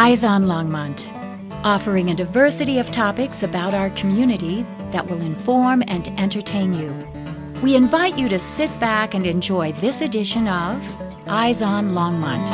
Eyes on Longmont, offering a diversity of topics about our community that will inform and entertain you. We invite you to sit back and enjoy this edition of Eyes on Longmont.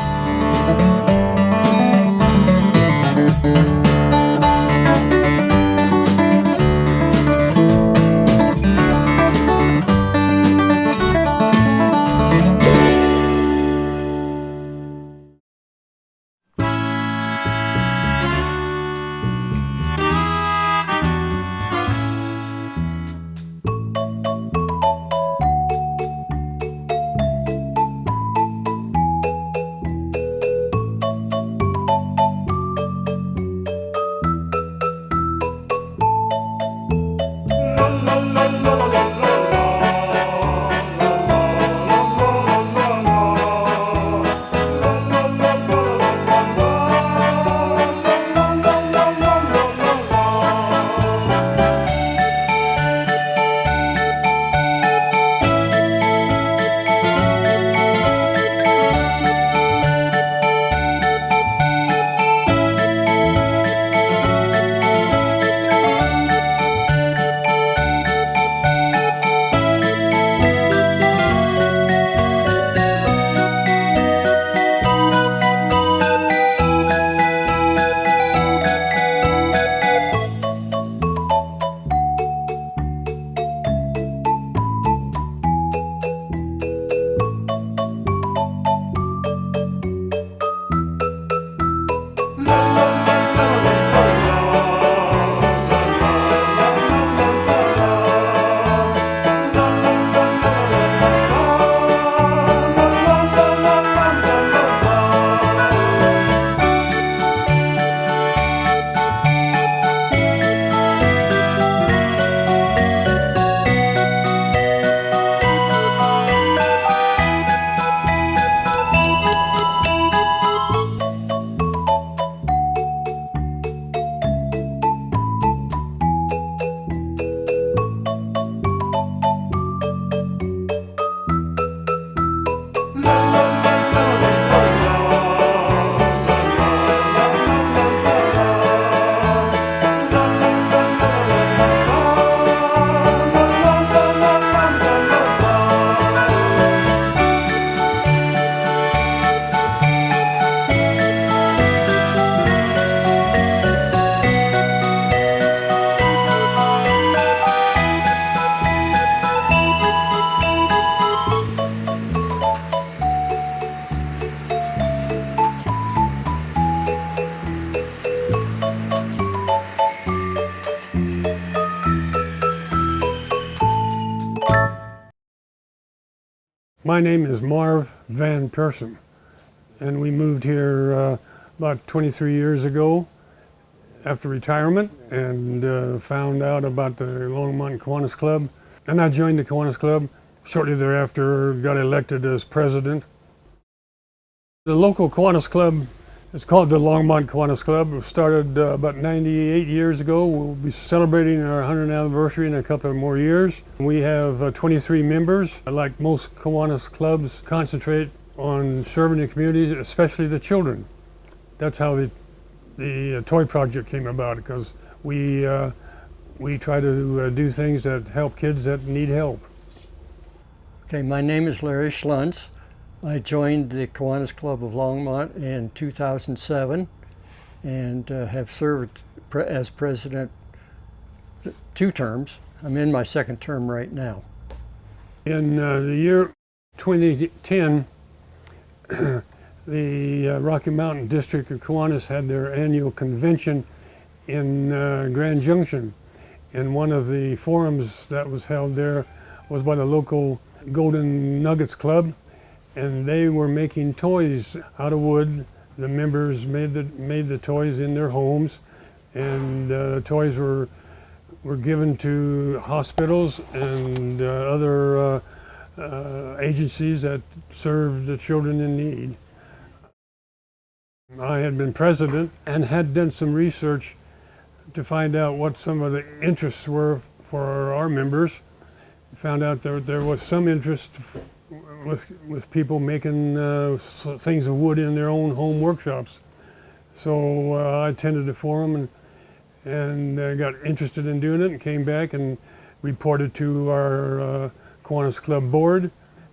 My name is Marv Van Persson, and we moved here about 23 years ago after retirement, and found out about the Longmont Kiwanis Club. And I joined the Kiwanis Club. Shortly thereafter, got elected as president. The local Kiwanis Club is called the Longmont Kiwanis Club. It started about 98 years ago. We'll be celebrating our 100th anniversary in a couple of more years. We have 23 members. Like most Kiwanis clubs, concentrate on serving the community, especially the children. That's how the toy project came about, because we try to do things that help kids that need help. Okay, my name is Larry Schluntz. I joined the Kiwanis Club of Longmont in 2007 and have served as president 2 terms. I'm in my 2nd term right now. In the year 2010, the Rocky Mountain District of Kiwanis had their annual convention in Grand Junction. And one of the forums that was held there was by the local Golden Nuggets Club. And they were making toys out of wood. The members made the toys in their homes, and toys were given to hospitals and other agencies that serve the children in need. I had been president and had done some research to find out what some of the interests were for our members. Found out there was some interest with people making things of wood in their own home workshops. So I attended the forum and got interested in doing it, and came back and reported to our Kiwanis Club board,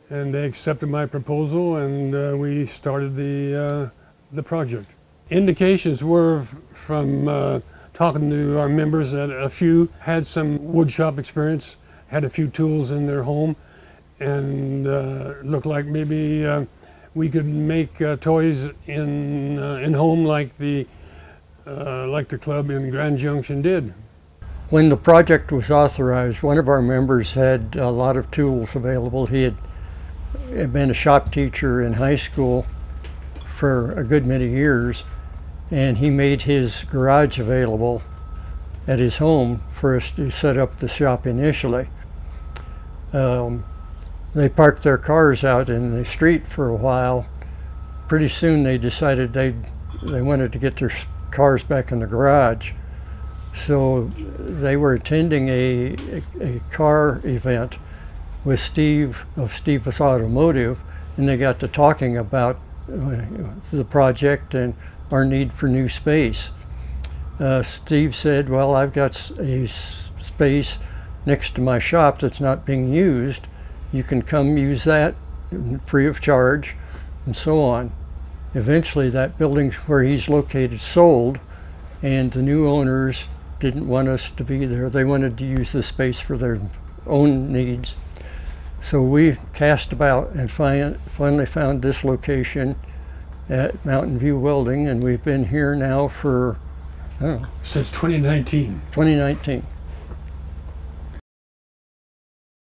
and they accepted my proposal, and we started the project. Indications were from talking to our members that a few had some wood shop experience, had a few tools in their home, and looked like maybe we could make toys in home like the club in Grand Junction did. When the project was authorized, one of our members had a lot of tools available. He had been a shop teacher in high school for a good many years, and he made his garage available at his home for us to set up the shop initially. They parked their cars out in the street for a while. Pretty soon they decided they wanted to get their cars back in the garage. So they were attending a car event with Steve of Steve's Automotive, and they got to talking about the project and our need for new space. Steve said, well, I've got a space next to my shop that's not being used. You can come use that free of charge, and so on. Eventually that building where he's located sold, and the new owners didn't want us to be there. They wanted to use the space for their own needs. So we cast about and finally found this location at Mountain View Welding, and we've been here now for, I don't know, Since 2019. 2019.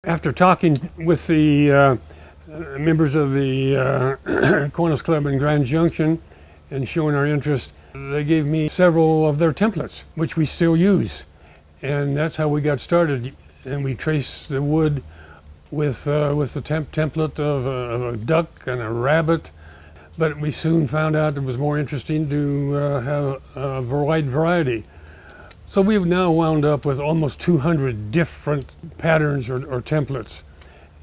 After talking with the members of the Kiwanis Club in Grand Junction and showing our interest, they gave me several of their templates, which we still use. And that's how we got started. And we traced the wood with the template of a duck and a rabbit. But we soon found out it was more interesting to have a wide variety. So we've now wound up with almost 200 different patterns or templates.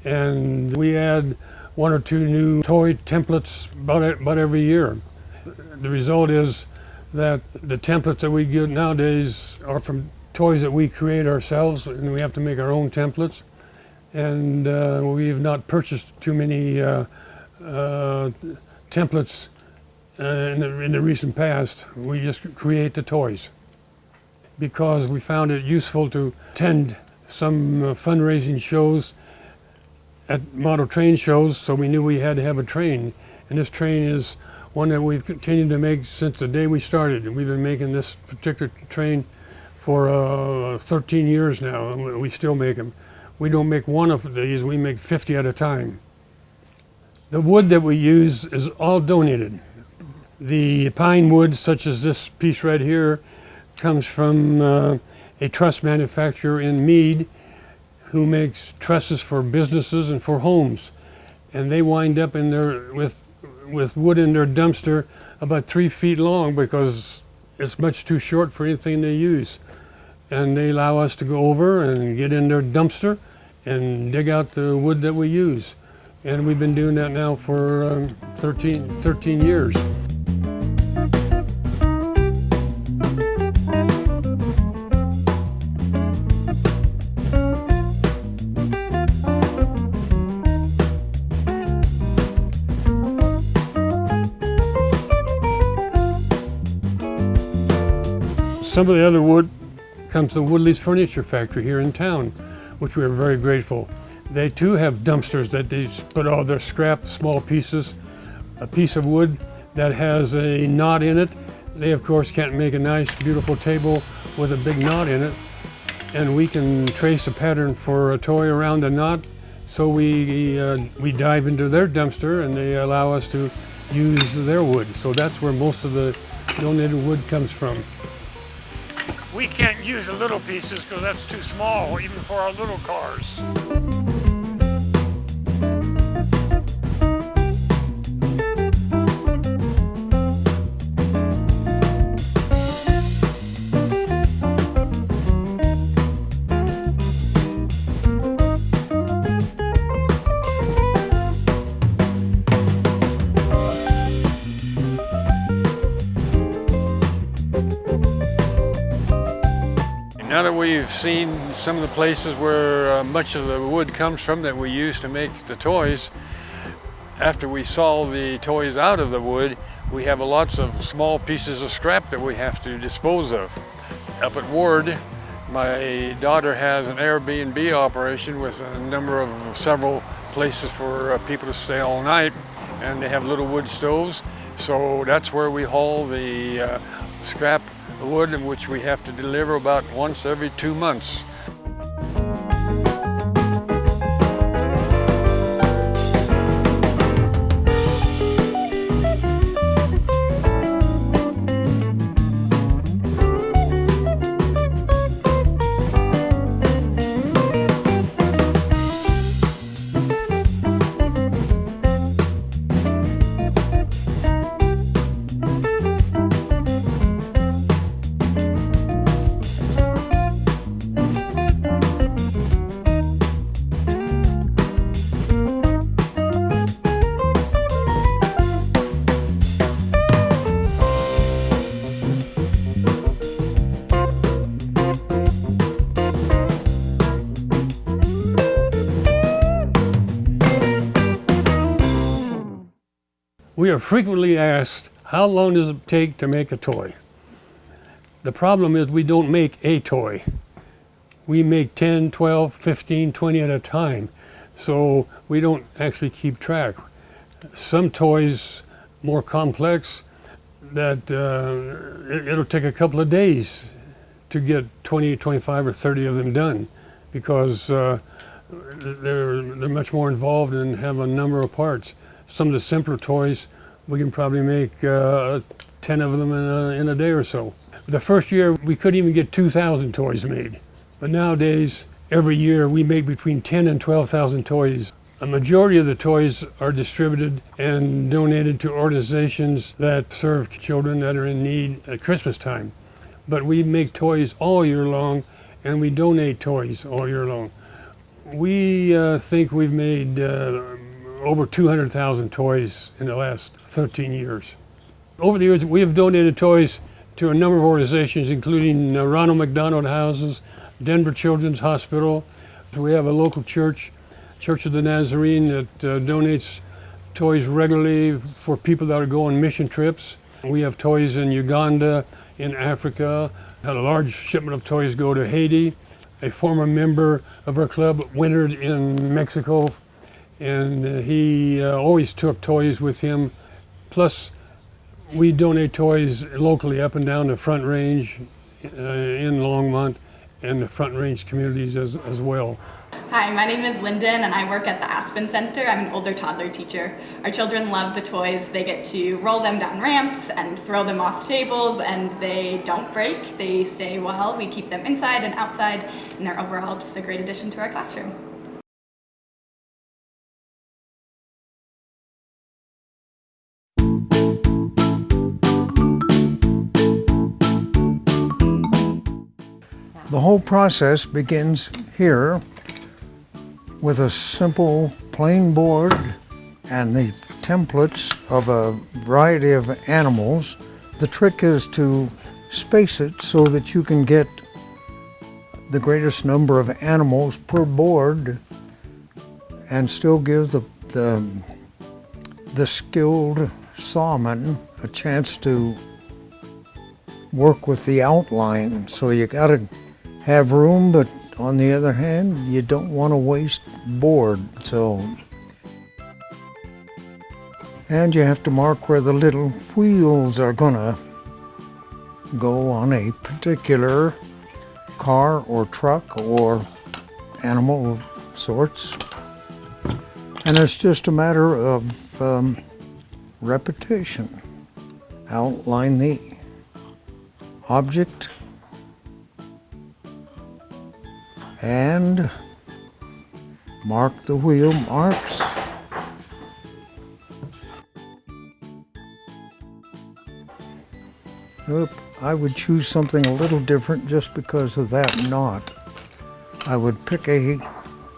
And we add one or two new toy templates about every year. The result is that the templates that we get nowadays are from toys that we create ourselves, and we have to make our own templates. And we've not purchased too many templates in the recent past. We just create the toys because we found it useful to attend some fundraising shows at model train shows, so we knew we had to have a train. And this train is one that we've continued to make since the day we started. And we've been making this particular train for 13 years now, and we still make them. We don't make one of these, we make 50 at a time. The wood that we use is all donated. The pine wood, such as this piece right here, comes from a truss manufacturer in Mead who makes trusses for businesses and for homes. And they wind up in there with wood in their dumpster about 3 feet long because it's much too short for anything they use. And they allow us to go over and get in their dumpster and dig out the wood that we use. And we've been doing that now for 13 years. Some of the other wood comes from Woodley's Furniture Factory here in town, which we are very grateful. They too have dumpsters that they put all their scrap, small pieces, a piece of wood that has a knot in it. They of course can't make a nice, beautiful table with a big knot in it. And we can trace a pattern for a toy around the knot. So we dive into their dumpster and they allow us to use their wood. So that's where most of the donated wood comes from. We can't use the little pieces because that's too small, even for our little cars. we've seen some of the places where much of the wood comes from that we use to make the toys. After we saw the toys out of the wood, we have lots of small pieces of scrap that we have to dispose of. Up at Ward, my daughter has an Airbnb operation with several places for people to stay all night, and they have little wood stoves. So that's where we haul the scrap wood, which we have to deliver about once every 2 months. We are frequently asked, how long does it take to make a toy? The problem is we don't make a toy. We make 10, 12, 15, 20 at a time. So we don't actually keep track. Some toys, more complex, that it'll take a couple of days to get 20, 25, or 30 of them done, because they're much more involved and have a number of parts. Some of the simpler toys, we can probably make 10 of them in a day or so. The first year, we couldn't even get 2,000 toys made. But nowadays, every year, we make between 10 and 12,000 toys. A majority of the toys are distributed and donated to organizations that serve children that are in need at Christmas time. But we make toys all year long, and we donate toys all year long. We think we've made over 200,000 toys in the last 13 years. Over the years, we have donated toys to a number of organizations, including Ronald McDonald Houses, Denver Children's Hospital. We have a local church, Church of the Nazarene, that donates toys regularly for people that are going mission trips. We have toys in Uganda, in Africa. Had a large shipment of toys go to Haiti. A former member of our club wintered in Mexico, and he always took toys with him. Plus, we donate toys locally up and down the Front Range in Longmont and the Front Range communities as well. Hi, my name is Lyndon and I work at the Aspen Center. I'm an older toddler teacher. Our children love the toys. They get to roll them down ramps and throw them off tables, and they don't break. They stay well. We keep them inside and outside, and they're overall just a great addition to our classroom. The whole process begins here with a simple plain board and the templates of a variety of animals. The trick is to space it so that you can get the greatest number of animals per board and still give the skilled sawman a chance to work with the outline. So you gotta have room, but on the other hand, you don't want to waste board. And you have to mark where the little wheels are gonna go on a particular car or truck or animal of sorts. And it's just a matter of repetition. Outline the object and mark the wheel marks. I would choose something a little different just because of that knot. I would pick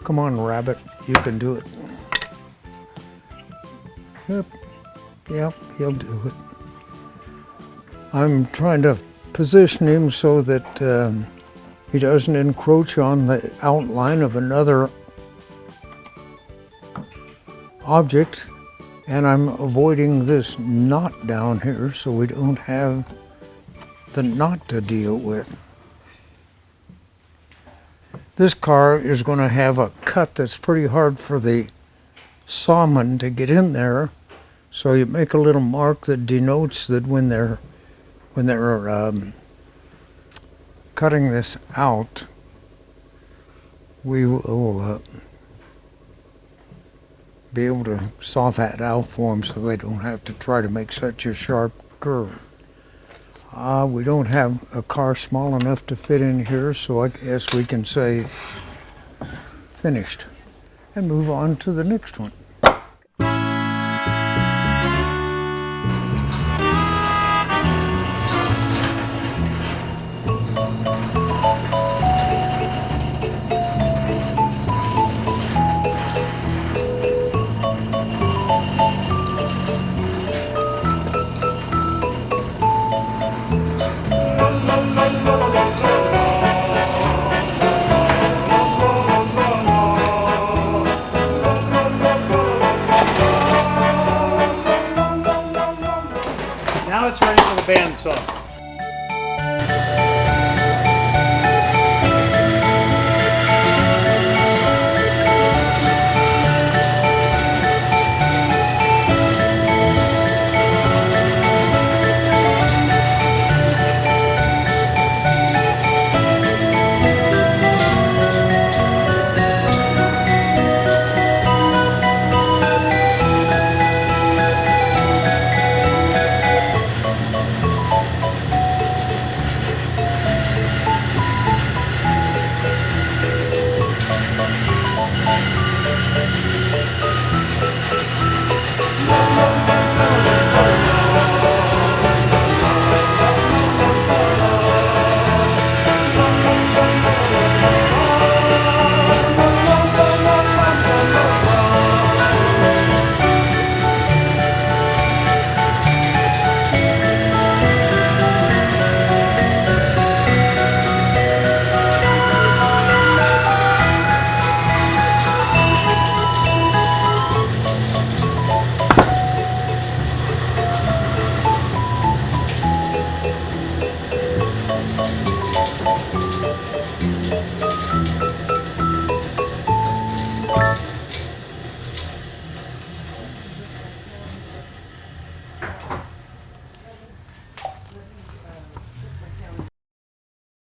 come on rabbit, you can do it. Yep, he'll do it. I'm trying to position him so that he doesn't encroach on the outline of another object, and I'm avoiding this knot down here so we don't have the knot to deal with. This car is going to have a cut that's pretty hard for the sawman to get in there, so you make a little mark that denotes that when they're cutting this out, we will be able to saw that out for them so they don't have to try to make such a sharp curve. We don't have a car small enough to fit in here, so I guess we can say finished and move on to the next one. Now it's ready for the bandsaw.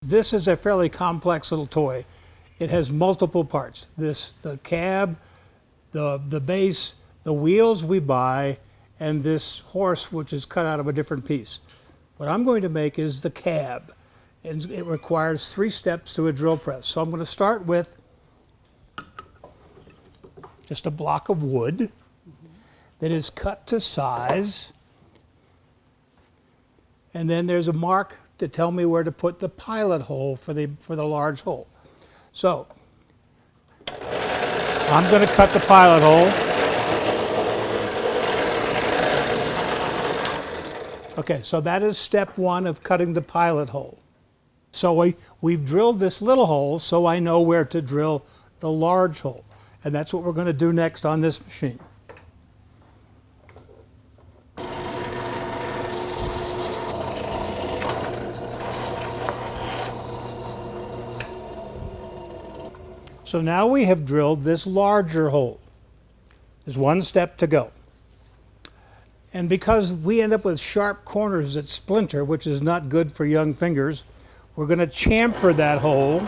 This is a fairly complex little toy. It has multiple parts. The cab, the base, the wheels we buy, and this horse which is cut out of a different piece. What I'm going to make is the cab, and it requires 3 steps to a drill press. So I'm going to start with just a block of wood that is cut to size, and then there's a mark to tell me where to put the pilot hole for the large hole. So I'm going to cut the pilot hole. Okay, so that is step 1 of cutting the pilot hole. So we've drilled this little hole, so I know where to drill the large hole. And that's what we're going to do next on this machine. So now we have drilled this larger hole. There's 1 step to go. And because we end up with sharp corners that splinter, which is not good for young fingers, we're going to chamfer that hole.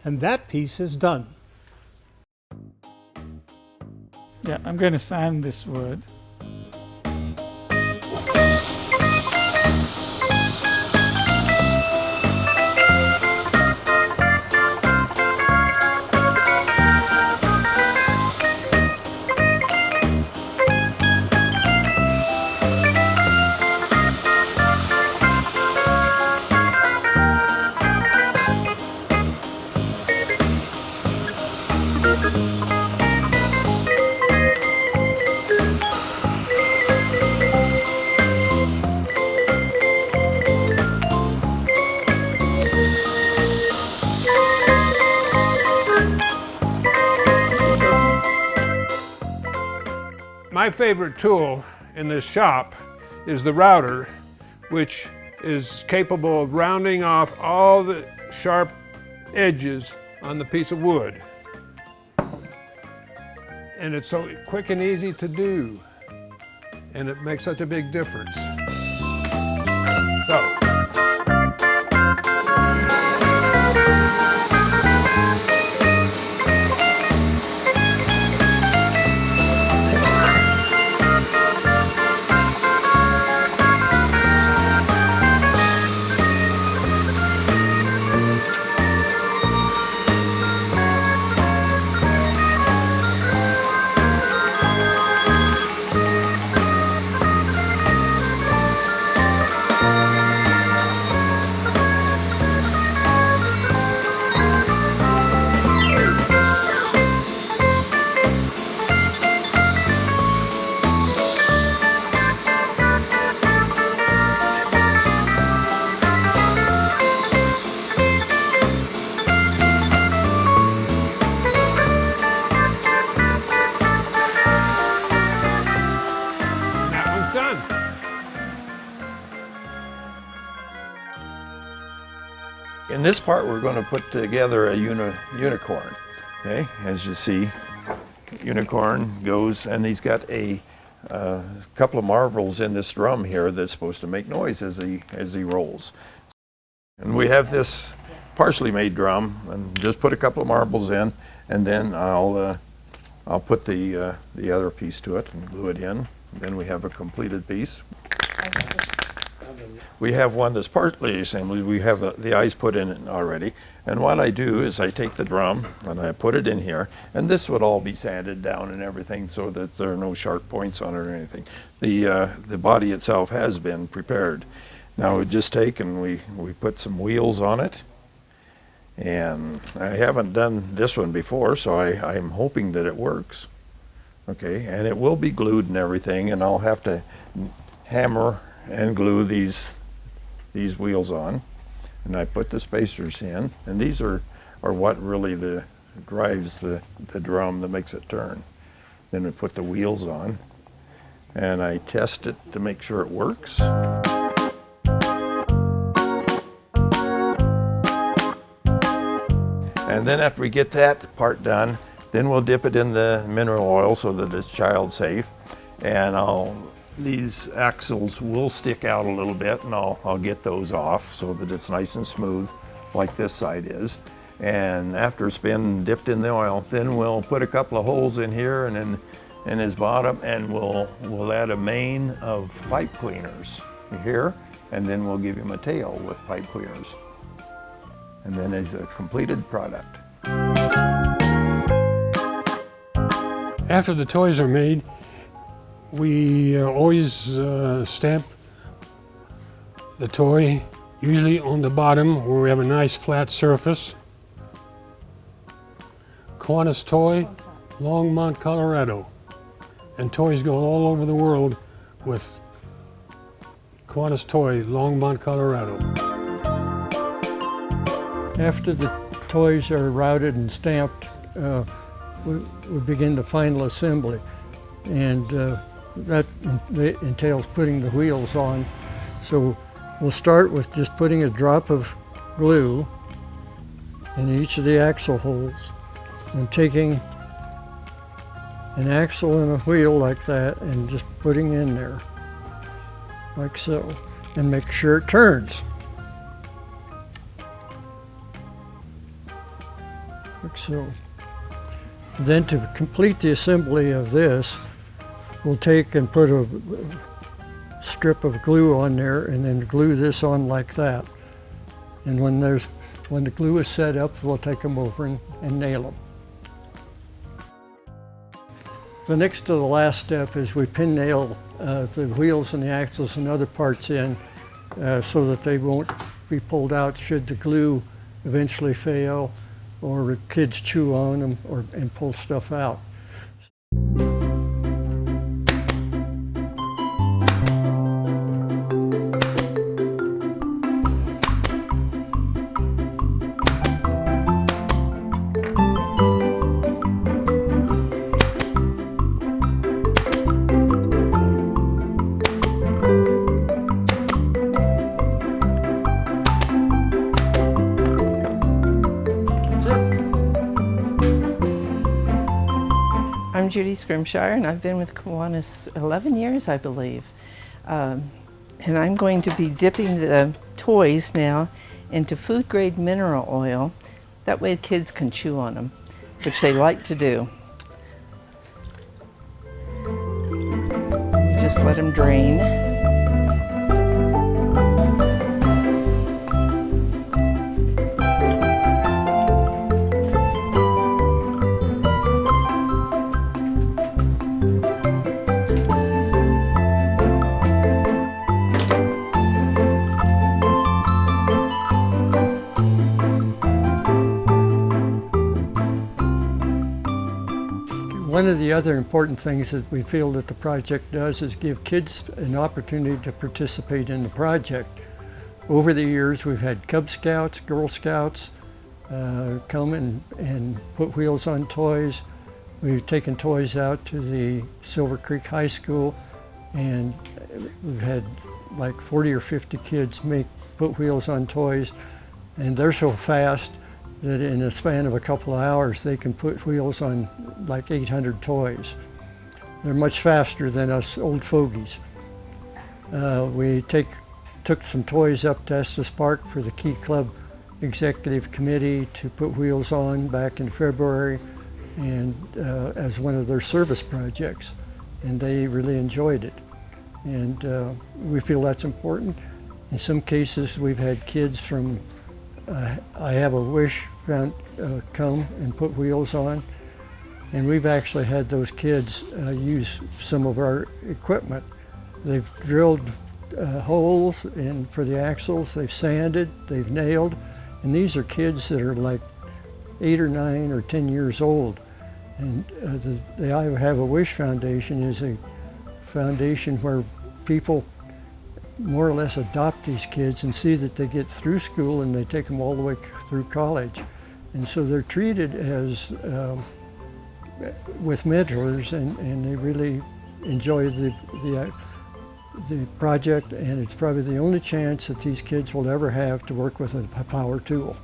And that piece is done. Yeah, I'm going to sand this wood. My favorite tool in this shop is the router, which is capable of rounding off all the sharp edges on the piece of wood. And it's so quick and easy to do, and it makes such a big difference. So. In this part, we're going to put together a unicorn. Okay, as you see, unicorn goes, and he's got a couple of marbles in this drum here that's supposed to make noise as he rolls. And we have this partially made drum, and just put a couple of marbles in, and then I'll put the other piece to it and glue it in. Then we have a completed piece. We have one that's partly assembly. We have the eyes put in it already. And what I do is I take the drum and I put it in here, and this would all be sanded down and everything so that there are no sharp points on it or anything. The body itself has been prepared. Now we just take and we put some wheels on it. And I haven't done this one before, so I'm hoping that it works. Okay, and it will be glued and everything, and I'll have to hammer and glue these wheels on, and I put the spacers in, and these are what really drives the drum that makes it turn. Then we put the wheels on, and I test it to make sure it works. And then after we get that part done, then we'll dip it in the mineral oil so that it's child safe, and these axles will stick out a little bit, and I'll get those off so that it's nice and smooth like this side is. And after it's been dipped in the oil, then we'll put a couple of holes in here and in his bottom, and we'll add a main of pipe cleaners here, and then we'll give him a tail with pipe cleaners. And then it's a completed product. After the toys are made, we always stamp the toy, usually on the bottom where we have a nice flat surface. Kiwanis Toy, Longmont, Colorado. And toys go all over the world with Kiwanis Toy, Longmont, Colorado. After the toys are routed and stamped, we begin the final assembly. And that entails putting the wheels on. So we'll start with just putting a drop of glue in each of the axle holes, and taking an axle and a wheel like that and just putting in there, like so, and make sure it turns. Like so. Then to complete the assembly of this, we'll take and put a strip of glue on there and then glue this on like that. And when the glue is set up, we'll take them over and nail them. The next to the last step is we pin nail the wheels and the axles and other parts in so that they won't be pulled out should the glue eventually fail or kids chew on them and pull stuff out. I'm Judy Scrimshire, and I've been with Kiwanis 11 years, I believe. And I'm going to be dipping the toys now into food-grade mineral oil. That way kids can chew on them, which they like to do. Just let them drain. One of the other important things that we feel that the project does is give kids an opportunity to participate in the project. Over the years, we've had Cub Scouts, Girl Scouts come and put wheels on toys. We've taken toys out to the Silver Creek High School, and we've had like 40 or 50 kids put wheels on toys, and they're so fast that in a span of a couple of hours they can put wheels on like 800 toys. They're much faster than us old fogies. We took some toys up to Estes Park for the Key Club Executive Committee to put wheels on back in February, and as one of their service projects, and they really enjoyed it. And we feel that's important. In some cases we've had kids from I Have a Wish come and put wheels on, and we've actually had those kids use some of our equipment. They've drilled holes for the axles, they've sanded, they've nailed, and these are kids that are like 8 or 9 or 10 years old. And the I Have a Wish Foundation is a foundation where people more or less adopt these kids and see that they get through school, and they take them all the way through college. And so they're treated as with mentors, and they really enjoy the project, and it's probably the only chance that these kids will ever have to work with a power tool.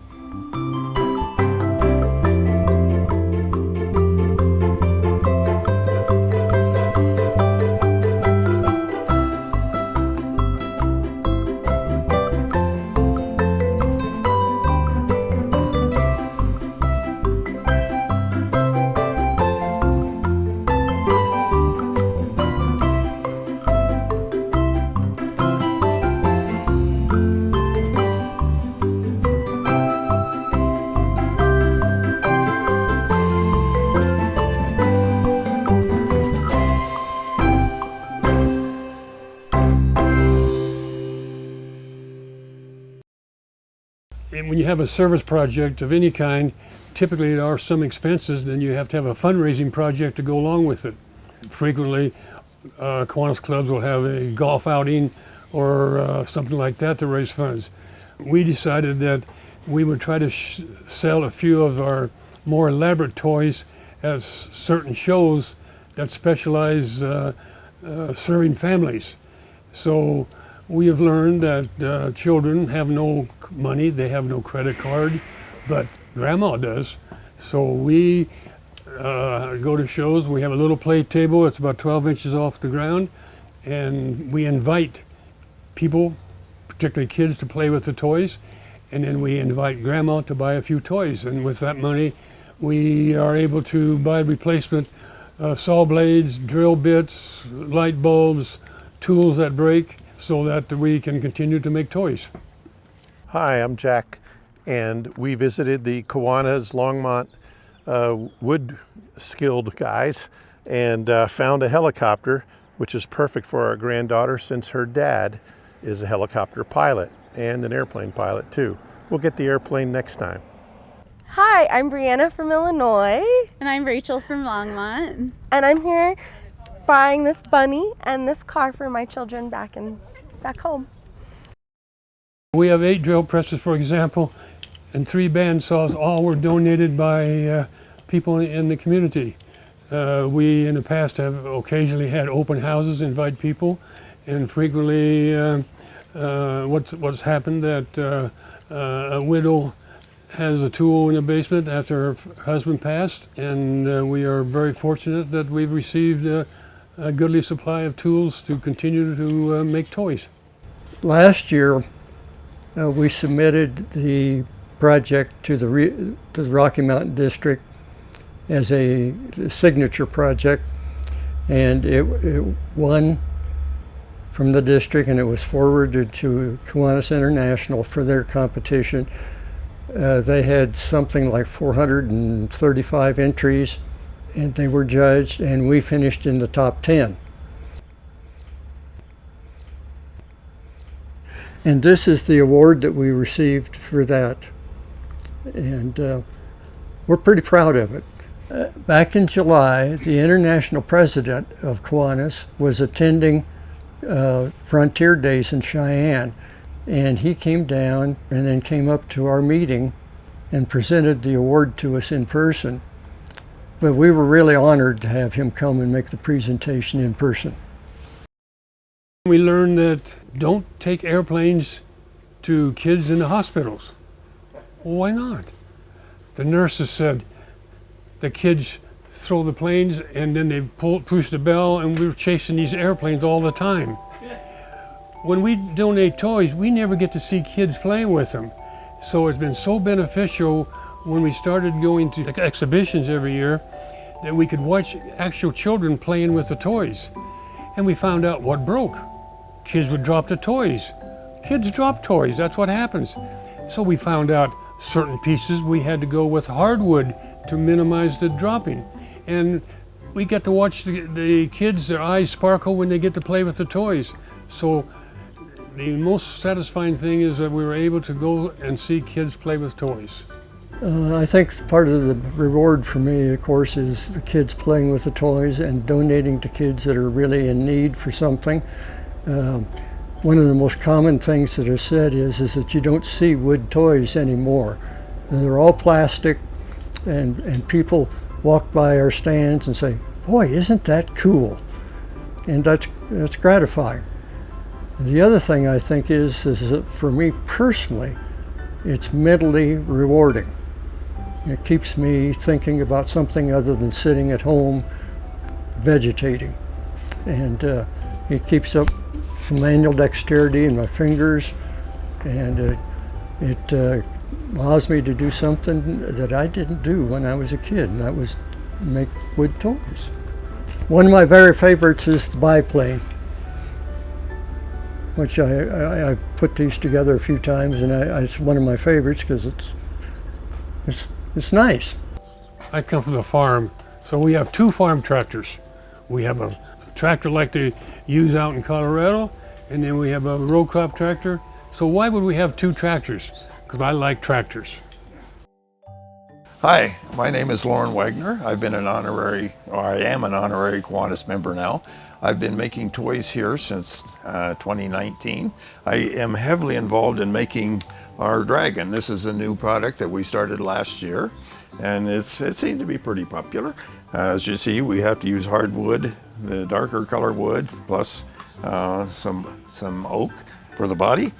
And when you have a service project of any kind, typically there are some expenses, then you have to have a fundraising project to go along with it. Frequently, Kiwanis clubs will have a golf outing or something like that to raise funds. We decided that we would try to sell a few of our more elaborate toys at certain shows that specialize serving families. So we have learned that children have no money, they have no credit card, but grandma does. So we go to shows, we have a little play table, it's about 12 inches off the ground, and we invite people, particularly kids, to play with the toys, and then we invite grandma to buy a few toys, and with that money we are able to buy replacement saw blades, drill bits, light bulbs, tools that break, so that we can continue to make toys. Hi, I'm Jack, and we visited the Kiwanis Longmont wood skilled guys and found a helicopter, which is perfect for our granddaughter since her dad is a helicopter pilot and an airplane pilot too. We'll get the airplane next time. Hi, I'm Brianna from Illinois. And I'm Rachel from Longmont. And I'm here buying this bunny and this car for my children back home. We have 8 drill presses, for example, and 3 bandsaws. All were donated by people in the community. We in the past have occasionally had open houses, invite people, and frequently what's happened that a widow has a tool in the basement after her husband passed, and we are very fortunate that we've received a goodly supply of tools to continue to make toys. Last year, we submitted the project to the Rocky Mountain District as a signature project, and it won from the district, and it was forwarded to Kiwanis International for their competition. They had something like 435 entries, and they were judged, and we finished in the top 10. And this is the award that we received for that, and we're pretty proud of it. Back in July, the international president of Kiwanis was attending Frontier Days in Cheyenne, and he came down and then came up to our meeting and presented the award to us in person. But we were really honored to have him come and make the presentation in person. We learned that don't take airplanes to kids in the hospitals. Well, why not? The nurses said the kids throw the planes and then they push the bell, and we were chasing these airplanes all the time. When we donate toys, we never get to see kids playing with them. So it's been so beneficial when we started going to exhibitions every year that we could watch actual children playing with the toys. And we found out what broke. Kids would drop the toys. Kids drop toys, that's what happens. So we found out certain pieces we had to go with hardwood to minimize the dropping. And we get to watch the kids, their eyes sparkle when they get to play with the toys. So the most satisfying thing is that we were able to go and see kids play with toys. I think part of the reward for me, of course, is the kids playing with the toys and donating to kids that are really in need for something. One of the most common things that are said is that you don't see wood toys anymore. They're all plastic, and people walk by our stands and say, "Boy, isn't that cool?" And that's gratifying. The other thing I think is that for me personally, it's mentally rewarding. It keeps me thinking about something other than sitting at home vegetating. And it keeps up some manual dexterity in my fingers, and it allows me to do something that I didn't do when I was a kid, and that was make wood toys. One of my very favorites is the biplane, which I've put these together a few times, and it's one of my favorites because it's nice. I come from the farm, so we have two farm tractors. We have a tractor like they use out in Colorado, and then we have a row crop tractor. So why would we have two tractors? Because I like tractors. Hi, my name is Lauren Wagner. I am an honorary Kiwanis member now. I've been making toys here since 2019. I am heavily involved in making our dragon. This is a new product that we started last year, and it seemed to be pretty popular. As you see, we have to use hardwood, the darker color wood, plus some oak for the body.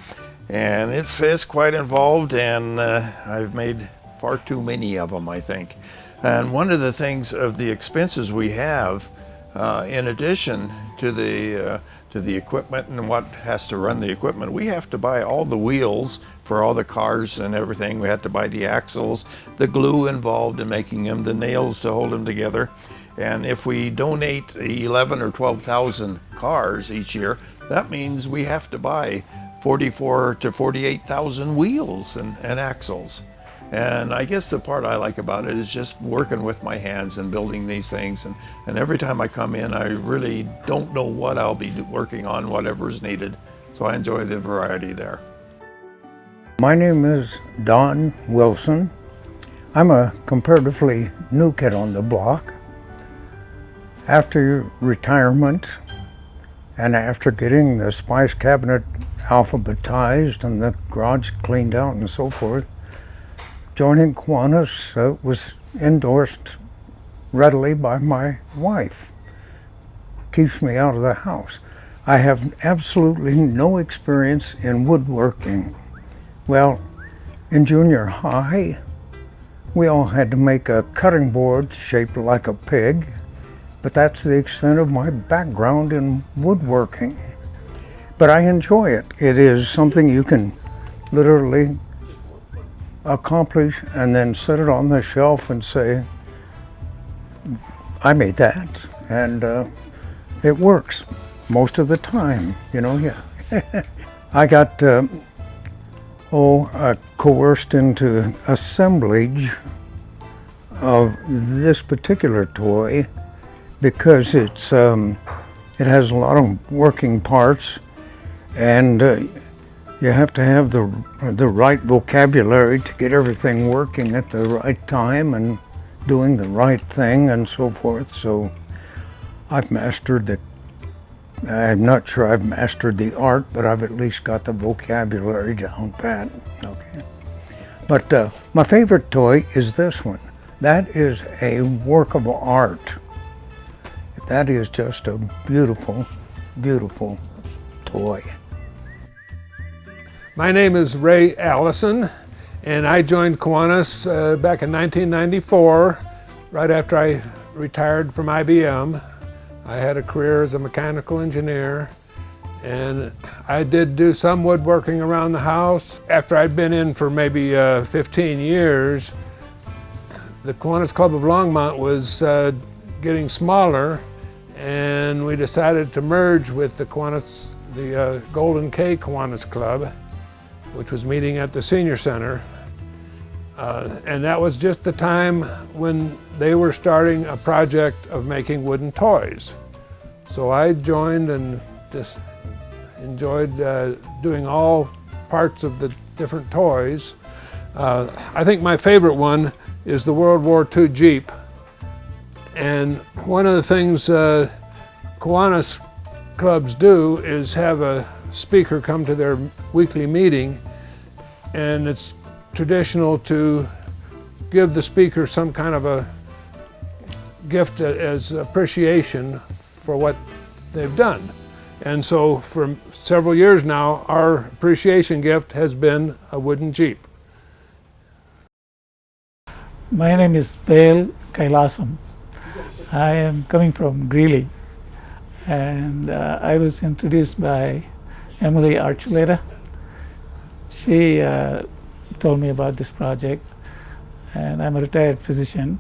And it's quite involved, and I've made far too many of them, I think. And one of the things of the expenses we have, in addition to the equipment and what has to run the equipment, we have to buy all the wheels for all the cars and everything. We have to buy the axles, the glue involved in making them, the nails to hold them together. And if we donate 11 or 12,000 cars each year, that means we have to buy 44 to 48,000 wheels and axles. And I guess the part I like about it is just working with my hands and building these things. And every time I come in, I really don't know what I'll be working on, whatever is needed. So I enjoy the variety there. My name is Don Wilson. I'm a comparatively new kid on the block. After retirement, and after getting the spice cabinet alphabetized and the garage cleaned out and so forth, joining Kiwanis was endorsed readily by my wife. Keeps me out of the house. I have absolutely no experience in woodworking. Well, in junior high, We all had to make a cutting board shaped like a pig, but that's the extent of my background in woodworking. But I enjoy it. It is something you can literally accomplish and then set it on the shelf and say, I made that, and it works most of the time, you know, yeah. I got coerced into assemblage of this particular toy because it has a lot of working parts, and you have to have the right vocabulary to get everything working at the right time and doing the right thing and so forth. So I've mastered the, I'm not sure I've mastered the art, but I've at least got the vocabulary down pat. Okay. But my favorite toy is this one. That is a work of art. That is just a beautiful, beautiful toy. My name is Ray Allison, and I joined Kiwanis back in 1994, right after I retired from IBM. I had a career as a mechanical engineer, and I did do some woodworking around the house. After I'd been in for maybe 15 years, the Kiwanis Club of Longmont was getting smaller, and we decided to merge with the Kiwanis, the Golden K Kiwanis Club, which was meeting at the Senior Center. And that was just the time when they were starting a project of making wooden toys. So I joined and just enjoyed doing all parts of the different toys. I think my favorite one is the World War II Jeep. And one of the things Kiwanis clubs do is have a speaker come to their weekly meeting, and it's traditional to give the speaker some kind of a gift as appreciation for what they've done. And so for several years now, our appreciation gift has been a wooden Jeep. My name is Bale Kailasam. I am coming from Greeley, and I was introduced by Emily Archuleta. She told me about this project, and I'm a retired physician.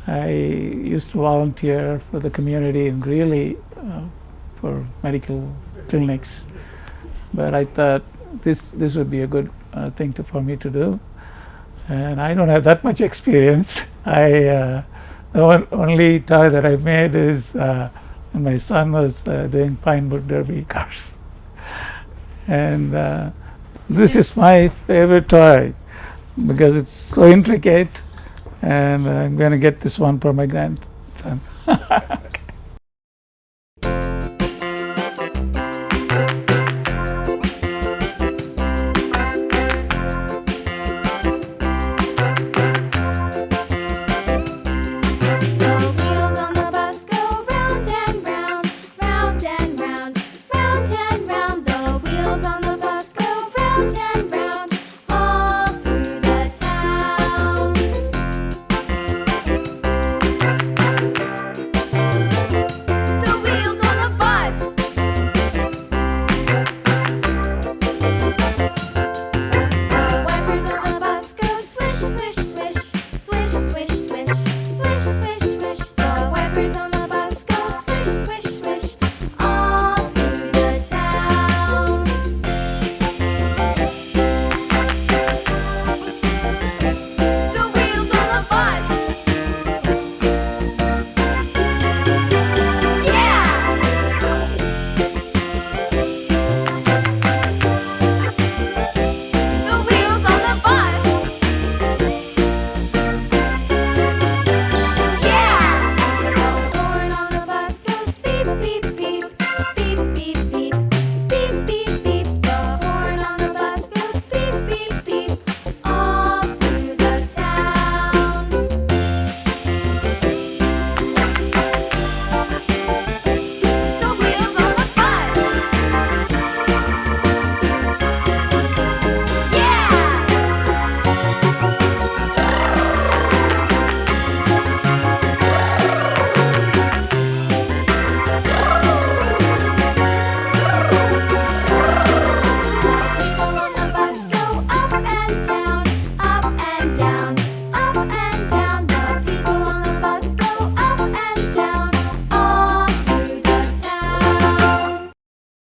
I used to volunteer for the community in Greeley for medical clinics, but I thought this would be a good thing for me to do. And I don't have that much experience. The only toy that I made is when my son was doing pine wood derby cars. And this is my favorite toy because it's so intricate, and I'm going to get this one for my grandson.